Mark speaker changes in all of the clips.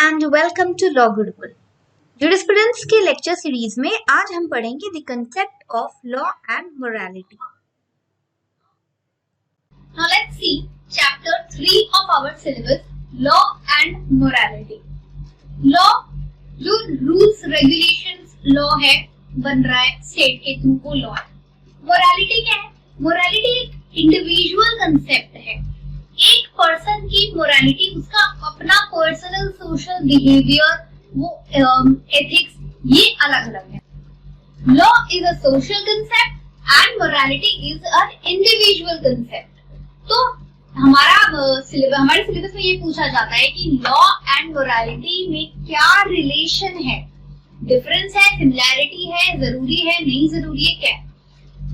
Speaker 1: And welcome to law Gurukul. Jurisprudence के lecture series में आज हम पढ़ेंगे the concept of law and morality.
Speaker 2: Now let's see chapter 3 of our syllabus, law and morality. Law जो rules regulations law है बन रहा है स्टेट के थ्रू वो लॉ है। मोरालिटी क्या है? मोरालिटी एक इंडिविजुअल कंसेप्ट है। एक पर्सन की मोरालिटी उसका अपना पर्सनल सोशल बिहेवियर वो एथिक्स ये अलग अलग है। Law is a social concept and morality is a individual concept. तो हमारे सिलेबस में ये पूछा जाता है कि लॉ एंड मोरालिटी में क्या रिलेशन है, डिफरेंस है, सिमिलैरिटी है, जरूरी है, नहीं जरूरी है, क्या है?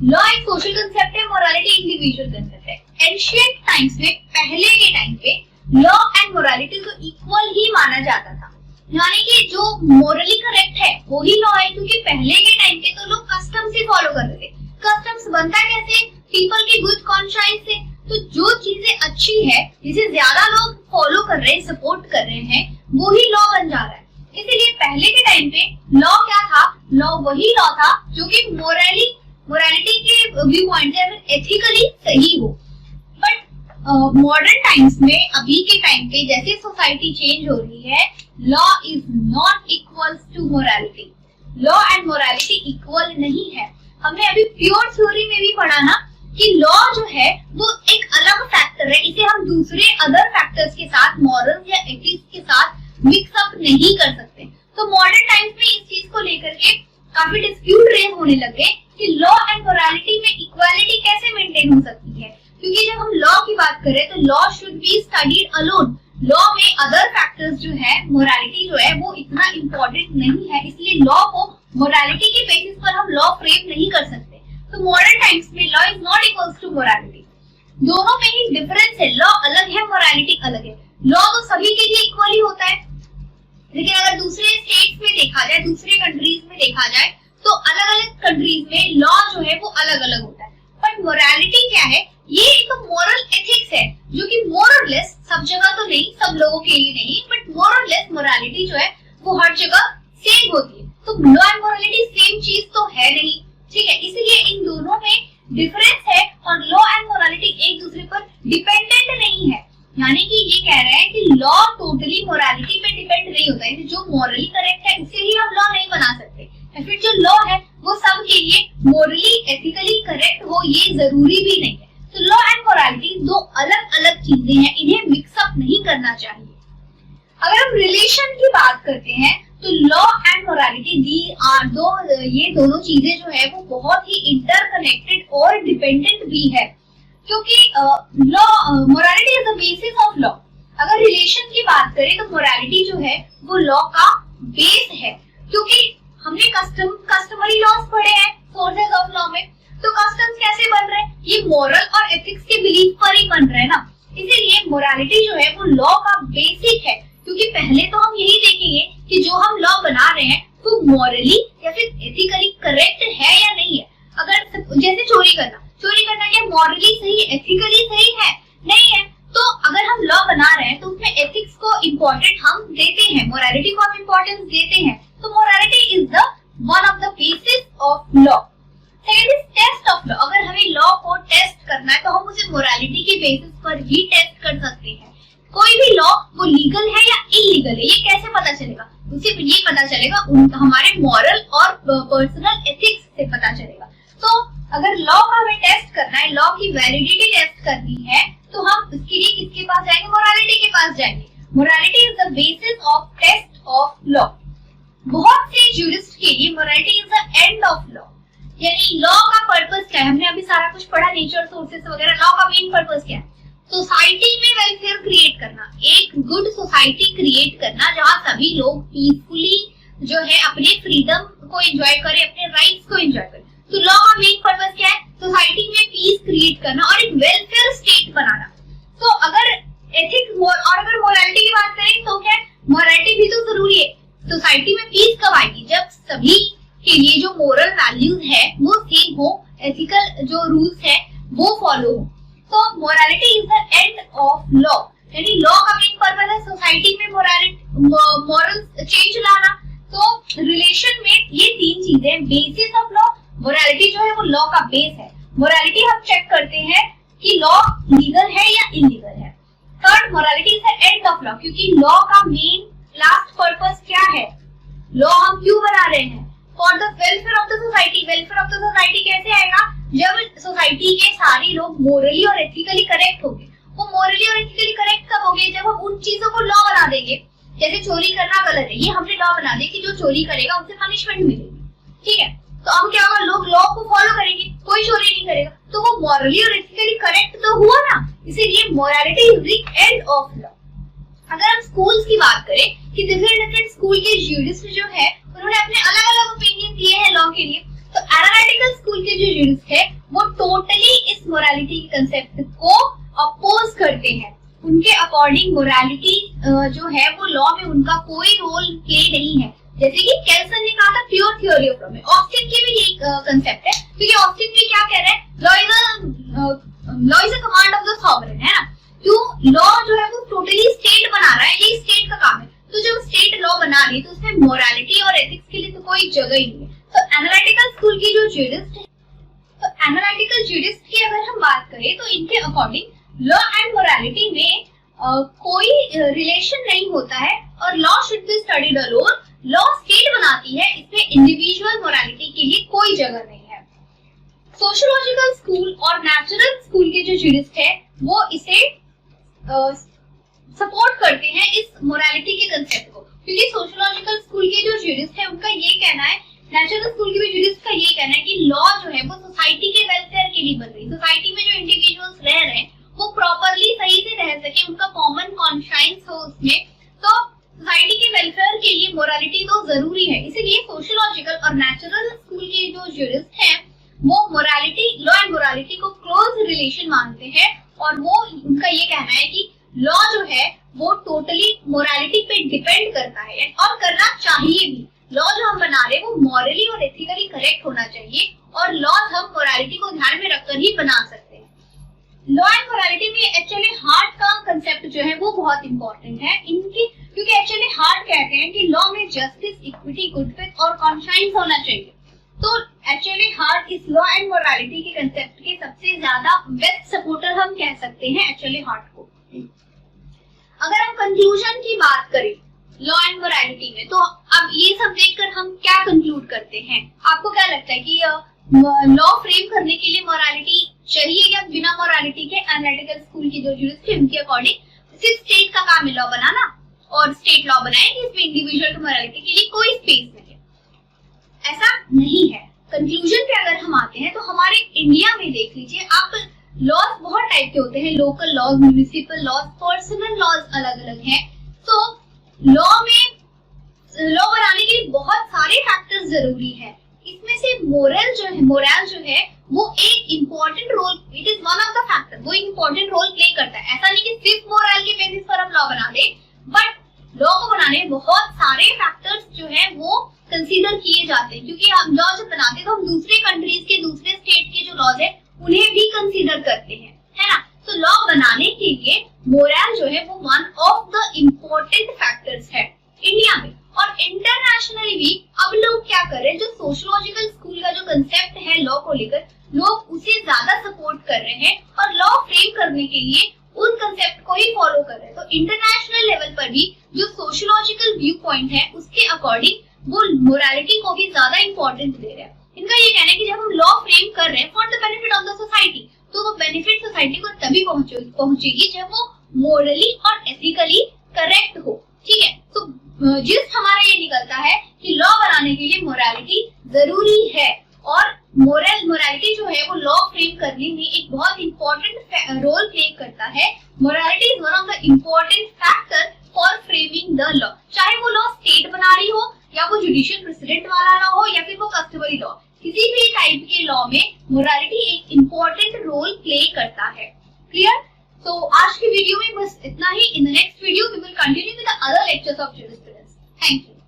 Speaker 2: लॉ एक सोशल कंसेप्ट है, मोरालिटी इंडिविजुअल कंसेप्ट है। एंशिएंट टाइम्स में पहले के टाइम पे लॉ एंड मोरालिटी को इक्वल ही माना जाता था, यानी कि जो मोरली करेक्ट है वही लॉ है, क्योंकि पहले के टाइम पे तो लोग कस्टम्स ही फॉलो करते थे। कस्टम्स बनता कैसे? पीपल की गुड कॉन्शियस से। तो जो चीजें अच्छी है जिसे ज्यादा लोग फॉलो कर रहे हैं, सपोर्ट कर रहे हैं, वो ही लॉ बन जा रहा है। इसीलिए पहले के टाइम पे लॉ क्या था? लॉ वही लॉ था जो कि मोरालिटी के व्यू पॉइंट से एथिकली सही हो। बट मॉडर्न टाइम्स में अभी के टाइम पे जैसे सोसाइटी चेंज हो रही है, law is not equal to morality. Law and morality equal नहीं है। हमने अभी प्योर थ्योरी में भी पढ़ा ना कि लॉ जो है वो एक अलग फैक्टर है, इसे हम दूसरे अदर फैक्टर्स के साथ, मॉरल्स या एथिक्स के साथ मिक्स अप नहीं कर सकते। तो मॉडर्न टाइम्स में इस चीज को लेकर के काफी डिस्प्यूट रेज होने लगे कि लॉ एंड मोरालिटी में इक्वालिटी कैसे मेंटेन हो सकती है, क्योंकि जब हम लॉ की बात करें तो law should be studied alone. Law में अदर फैक्टर्स जो है, मोरालिटी जो है वो इतना इम्पोर्टेंट नहीं है, इसलिए लॉ को मोरालिटी के बेसिस पर हम लॉ फ्रेम नहीं कर सकते। तो मॉडर्न टाइम्स में law is not equals to morality. दोनों में ही डिफरेंस है, लॉ अलग है, मोरालिटी अलग है। लॉ तो सभी के लिए इक्वल ही होता है, लेकिन अगर दूसरे स्टेट्स में देखा जाए, दूसरे कंट्रीज में देखा जाए, तो अलग अलग कंट्रीज में लॉ जो है वो अलग अलग होता है। बट मोरालिटी क्या है? ये एक मोरल एथिक्स है जो कि मोर और लेस, सब जगह तो नहीं, सब लोगों के लिए नहीं, बट मोर और लेस मोरालिटी जो है वो हर जगह सेम होती है। तो लॉ एंड मोरालिटी सेम चीज तो है नहीं, ठीक है? इसीलिए इन दोनों में डिफरेंस है और लॉ एंड मोरालिटी एक दूसरे पर डिपेंडेंट नहीं है। यानी कि ये कह रहे हैं कि लॉ टोटली मोरालिटी पे डिपेंड नहीं होता है, जो मोरली करेक्ट है उसे ही हम लॉ नहीं बना सकते, या फिर जो लॉ है वो सब के लिए मोरली एथिकली करेक्ट हो ये जरूरी भी नहीं है। तो लॉ एंड मोरालिटी दो अलग अलग चीजें हैं, इन्हें मिक्सअप नहीं करना चाहिए। अगर हम रिलेशन की बात करते हैं तो लॉ एंड मोरालिटी ये दोनों चीजें जो है वो बहुत ही इंटरकनेक्टेड और डिपेंडेंट भी है, क्योंकि law morality is the basis of law. अगर रिलेशन की बात करें तो मोरालिटी जो है वो लॉ का बेस है, क्योंकि हमने कस्टमरी लॉज पढ़े हैं सोर्सेज ऑफ लॉ में। तो कस्टम्स कैसे बन रहे हैं? ये मोरल और एथिक्स के बिलीफ पर ही बन रहे हैं ना। इसीलिए मोरालिटी जो है वो लॉ का बेसिक है, क्योंकि पहले तो हम यही देखेंगे कि जो हम लॉ बना रहे हैं वो मॉरली या फिर एथिकली करेक्ट है या नहीं है। अगर जैसे चोरी करना क्या मॉरली सही, एथिकली सही है? नहीं है। तो अगर हम लॉ बना रहे हैं तो उसमें एथिक्स को इम्पोर्टेंट हम देते हैं, मोरालिटी को हम इम्पोर्टेंस देते हैं। तो morality is the one of the basis of law. Second is test of law. अगर हमें लॉ को टेस्ट करना है तो हम उसे मोरालिटी के बेसिस पर ही टेस्ट कर सकते हैं। कोई भी लॉ वो लीगल है या इलीगल है, ये कैसे पता चलेगा? उसे ये पता चलेगा हमारे मॉरल और पर्सनल एथिक्स से पता चलेगा। तो अगर लॉ का हमें टेस्ट करना है, लॉ की वैलिडिटी टेस्ट करनी है, तो हम उसके लिए किसके पास जाएंगे? मोरालिटी के पास जाएंगे। Morality is the basis of test of law. बहुत से ज्यूरिस्ट के लिए morality is the end of law. यानी लॉ का पर्पस क्या है? हमने अभी सारा कुछ पढ़ा, नेचर, सोर्सेस वगैरह। लॉ का मेन पर्पस क्या है? सोसाइटी में वेलफेयर क्रिएट करना, एक गुड सोसाइटी क्रिएट करना जहाँ सभी लोग पीसफुली जो है अपने फ्रीडम को एंजॉय करें, अपने राइट्स को एंजॉय करें। तो लॉ का मेन पर्पस क्या है? सोसाइटी में पीस क्रिएट करना और एक वेलफेयर स्टेट बनाना। तो अगर एथिक्स और अगर मोरालिटी की बात करें तो क्या है? मोरालिटी भी तो जरूरी है। सोसाइटी में पीस कब आएगी? जब सभी के लिए जो मोरल वैल्यूज है वो सेम हो, एथिकल जो रूल्स है वो फॉलो हो। तो morality is the end of law. यानी लॉ का मेन पर्पस है सोसाइटी में मॉरल चेंज लाना। तो रिलेशन में ये तीन चीजें, बेसिस ऑफ लॉ, मोरालिटी जो है वो लॉ का बेस है। मोरालिटी हम चेक करते हैं कि लॉ लीगल है या इलीगल है। Third, morality is the end of law, क्योंकि लॉ का मेन लास्ट पर्पस क्या है, लॉ हम क्यों बना रहे हैं, for the welfare of the society. Welfare of the society कैसे आएगा, जब सोसाइटी के सारे लोग मोरली और एथिकली करेक्ट होंगे। वो मोरली और एथिकली करेक्ट कब होंगे, जब हम उन चीजों को लॉ बना देंगे। जैसे चोरी करना गलत है, ये हमने लॉ बना दिया कि जो चोरी करेगा उसे पनिशमेंट मिलेगी, ठीक है। तो अब क्या होगा, लोग लॉ को फॉलो करेंगे, कोई चोरी नहीं करेगा, तो वो मॉरली और एथिकली करेक्ट तो हुआ ना। इसीलिए morality is the end of law. अगर हम स्कूल्स की बात करें कि डिफरेंट स्कूल के ज्यूरिस्ट जो है उन्होंने अपने अलग अलग ओपिनियन दिए हैं लॉ के लिए। तो एनालिटिकल स्कूल के जो ज्यूरिस्ट है वो टोटली इस मोरालिटी के कंसेप्ट को अपोज करते हैं। उनके अकॉर्डिंग मोरालिटी जो है वो लॉ में उनका कोई रोल प्ले नहीं है। जैसे कि केल्सन ने कहा था प्योर थ्योरी ऑफ लॉ में, ऑस्टिन की भी यही कंसेप्ट है, क्योंकि ऑस्टिन भी क्या कह रहे हैं, law is a command of the sovereign, है ना। क्यों, लॉ जो है वो टोटली स्टेट बना रहा है, ये स्टेट का काम है। तो जब स्टेट लॉ बना रही तो उसमें मोरालिटी और एथिक्स के लिए तो कोई जगह ही नहीं है। तो एनालिटिकल स्कूल की जो ज्यूरिस्ट है, तो एनालिटिकल ज्यूरिस्ट की अगर हम बात करें तो इनके अकॉर्डिंग लॉ एंड मोरालिटी में कोई रिलेशन नहीं होता है और law should be studied alone. Law state बनाती है, इसमें इंडिविजुअल मोरालिटी के लिए कोई जगह नहीं है। सोशियोलॉजिकल स्कूल और नेचुरल स्कूल के जो ज्यूरिस्ट है वो इसे सपोर्ट करते हैं इस मोरालिटी के कंसेप्ट को, क्योंकि सोशियोलॉजिकल स्कूल के जो ज्यूरिस्ट है उनका ये कहना है, नेचुरल स्कूल के भी ज्यूरिस्ट का ये कहना है कि लॉ जो है वो सोसाइटी के वेलफेयर के लिए बन रही। सोसाइटी में जो इंडिविजुअल्स रह रहे हैं वो प्रॉपरली सही से रह सके, उनका कॉमन कॉन्शियंस हो उसमें, तो सोसाइटी के वेलफेयर के लिए मोरालिटी तो जरूरी है। इसीलिए सोशियोलॉजिकल और नेचुरल स्कूल के जो ज्यूरिस्ट हैं वो मोरालिटी, लॉ एंड मोरालिटी को क्लोज रिलेशन मानते हैं और वो उनका ये कहना है कि लॉ जो है वो टोटली मोरालिटी पे डिपेंड करता है और करना चाहिए भी। लॉ जो हम बना रहे हैं वो मॉरली और एथिकली करेक्ट होना चाहिए और लॉ हम मोरालिटी को ध्यान में रखकर ही बना सकते हैं। लॉ एंड मोरालिटी में एक्चुअली हार्ट का कंसेप्ट जो है वो बहुत इंपॉर्टेंट है इनकी, क्योंकि एक्चुअली हार्ट कहते हैं कि लॉ में जस्टिस, इक्विटी, गुड फेथ और कॉन्शियंस होना चाहिए। तो एक्चुअली हार्ट इस लॉ एंड मोरालिटी के कंसेप्ट के सबसे ज्यादा बेस्ट सपोर्टर हम कह सकते हैं एक्चुअली हार्ट को। अगर हम कंक्लूजन की बात करें लॉ एंड मोरालिटी में, तो अब ये सब देखकर हम क्या कंक्लूड करते हैं, आपको क्या लगता है कि लॉ फ्रेम करने के लिए मोरालिटी चाहिए या बिना मोरालिटी के? एनालिटिकल स्कूल की जो ज्यूरिस्ट है उनके अकॉर्डिंग सिर्फ स्टेट का काम है लॉ बनाना और स्टेट लॉ बनाएंगे, इसमें इंडिविजुअल टू मोरालिटी के लिए कोई स्पेस नहीं है। ऐसा नहीं है। कंक्लूजन पे अगर हम आते हैं तो हमारे इंडिया में देख लीजिए आप, लॉज बहुत टाइप के होते हैं, local laws, municipal laws, personal laws अलग अलग हैं। तो लॉ में लॉ बनाने के लिए बहुत सारे फैक्टर्स जरूरी है। इसमें से मोरल जो है वो एक important role, it is one of the factor, वो इम्पोर्टेंट रोल प्ले करता है। ऐसा नहीं कि सिर्फ मोरल के बेसिस पर हम लॉ बना दे, बट लॉ को बनाने में बहुत सारे फैक्टर्स जो है वो कंसीडर किए जाते हैं, क्योंकि हम लॉ जब बनाते हैं तो हम दूसरे कंट्रीज के, दूसरे स्टेट के जो लॉज है उन्हें भी कंसीडर करते हैं, है ना। तो लॉ बनाने के लिए मोरल जो है वो one of the important factors है इंडिया में। और इंटरनेशनली भी अब लोग क्या कर रहे हैं, जो सोशियोलॉजिकल स्कूल का जो कंसेप्ट है लॉ को लेकर, लोग उसे ज्यादा सपोर्ट कर रहे हैं और लॉ फ्रेम करने के लिए उन कंसेप्ट को ही फॉलो कर रहे हैं। तो इंटरनेशनल लेवल पर भी जो सोशियोलॉजिकल व्यू पॉइंट है उसके अकॉर्डिंग वो मोरालिटी को भी ज्यादा इंपॉर्टेंस दे रहे हैं। इनका ये कहना है कि जब हम लॉ फ्रेम कर रहे हैं for the benefit of the society, तो वो बेनिफिट सोसाइटी को तभी पहुंचेगी जब वो मोरली और एथिकली करेक्ट हो, ठीक है। तो जिस हमारा ये निकलता है कि लॉ बनाने के लिए मोरालिटी जरूरी है और मोरालिटी जो है वो लॉ फ्रेम करने में एक बहुत इंपॉर्टेंट रोल प्ले करता है। Morality is one of the important factor for framing the law, चाहे वो लॉ स्टेट बना रही हो या वो जुडिशियल प्रेसिडेंट वाला लॉ हो या फिर वो कस्टमरी लॉ, किसी भी टाइप के लॉ में मोरालिटी एक इम्पोर्टेंट रोल प्ले करता है। क्लियर? तो आज की वीडियो में बस इतना ही। In the next video we will continue with the other lectures of jurisprudence. Thank you.